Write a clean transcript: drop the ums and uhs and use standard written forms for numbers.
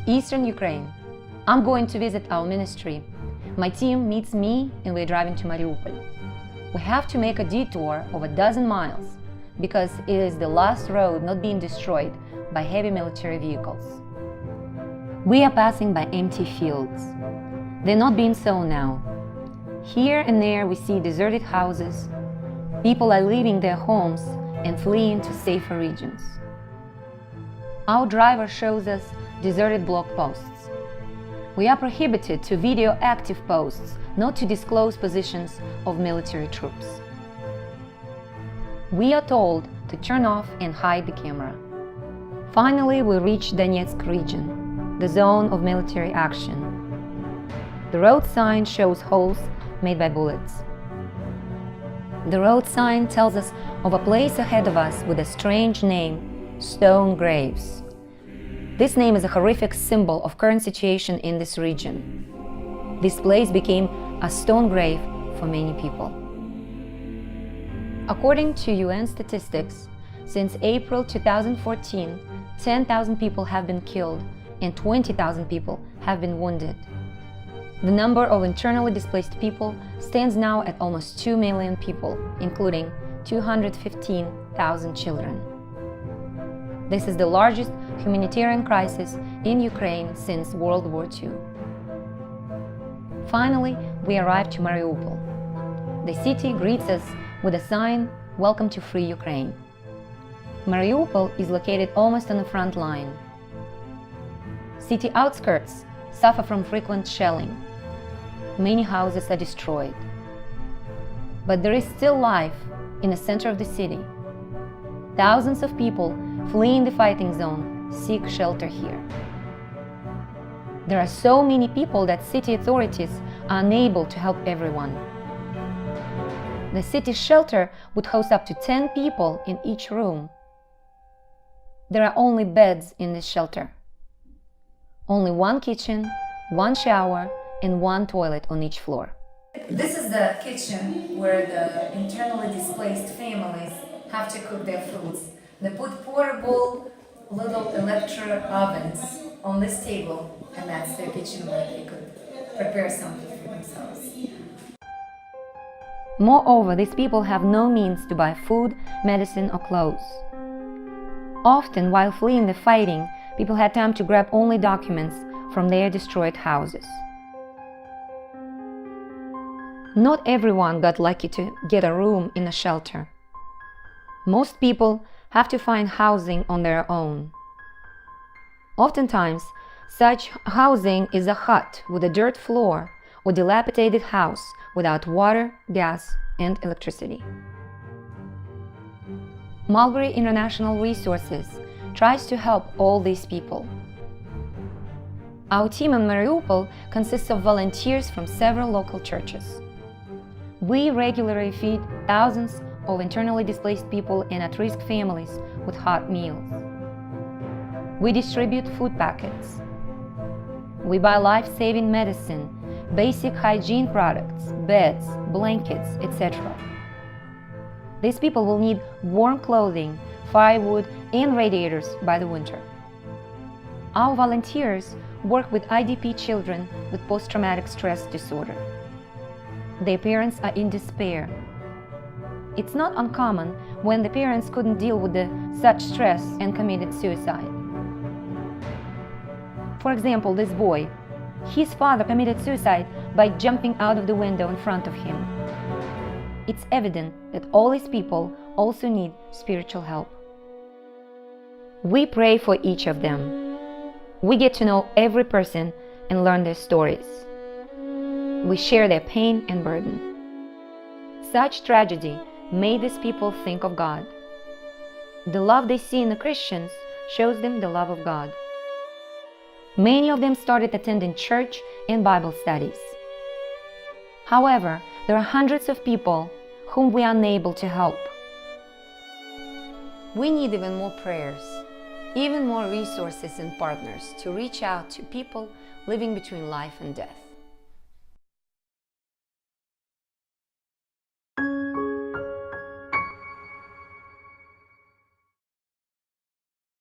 Eastern Ukraine. I'm going to visit our ministry. My team meets me and we're driving to Mariupol. We have to make a detour of a dozen miles because it is the last road not being destroyed by heavy military vehicles. We are passing by empty fields. They're not being sown now. Here and there we see deserted houses. People are leaving their homes and fleeing to safer regions. Our driver shows us deserted block posts. We are prohibited to video active posts, not to disclose positions of military troops. We are told to turn off and hide the camera. Finally, we reach Donetsk region, the zone of military action. The road sign shows holes made by bullets. The road sign tells us of a place ahead of us with a strange name, Stone Graves. This name is a horrific symbol of current situation in this region. This place became a stone grave for many people. According to UN statistics, since April 2014, 10,000 people have been killed and 20,000 people have been wounded. The number of internally displaced people stands now at almost 2 million people, including 215,000 children. This is the largest humanitarian crisis in Ukraine since World War II. Finally, we arrived to Mariupol. The city greets us with a sign, "Welcome to free Ukraine." Mariupol is located almost on the front line. City outskirts suffer from frequent shelling. Many houses are destroyed. But there is still life in the center of the city. Thousands of people fleeing the fighting zone seek shelter here. There are so many people that city authorities are unable to help everyone. The city shelter would host up to 10 people in each room. There are only beds in this shelter. Only one kitchen, one shower, and one toilet on each floor. This is the kitchen where the internally displaced families have to cook their foods. They put portable little electric ovens on this table, and that's their kitchen where they could prepare something for themselves. Moreover, these people have no means to buy food, medicine, or clothes. Often, while fleeing the fighting, people had time to grab only documents from their destroyed houses. Not everyone got lucky to get a room in a shelter. Most people have to find housing on their own. Oftentimes, such housing is a hut with a dirt floor or dilapidated house without water, gas, and electricity. Mulberry International Resources tries to help all these people. Our team in Mariupol consists of volunteers from several local churches. We regularly feed thousands of internally displaced people and at-risk families with hot meals. We distribute food packets. We buy life-saving medicine, basic hygiene products, beds, blankets, etc. These people will need warm clothing, firewood, and radiators by the winter. Our volunteers work with IDP children with post-traumatic stress disorder. Their parents are in despair. It's not uncommon when the parents couldn't deal with such stress and committed suicide. For example, this boy, his father committed suicide by jumping out of the window in front of him. It's evident that all these people also need spiritual help. We pray for each of them. We get to know every person and learn their stories. We share their pain and burden. Such tragedy made these people think of God. The love they see in the Christians shows them the love of God. Many of them started attending church and Bible studies. However, there are hundreds of people whom we are unable to help. We need even more prayers, even more resources and partners to reach out to people living between life and death.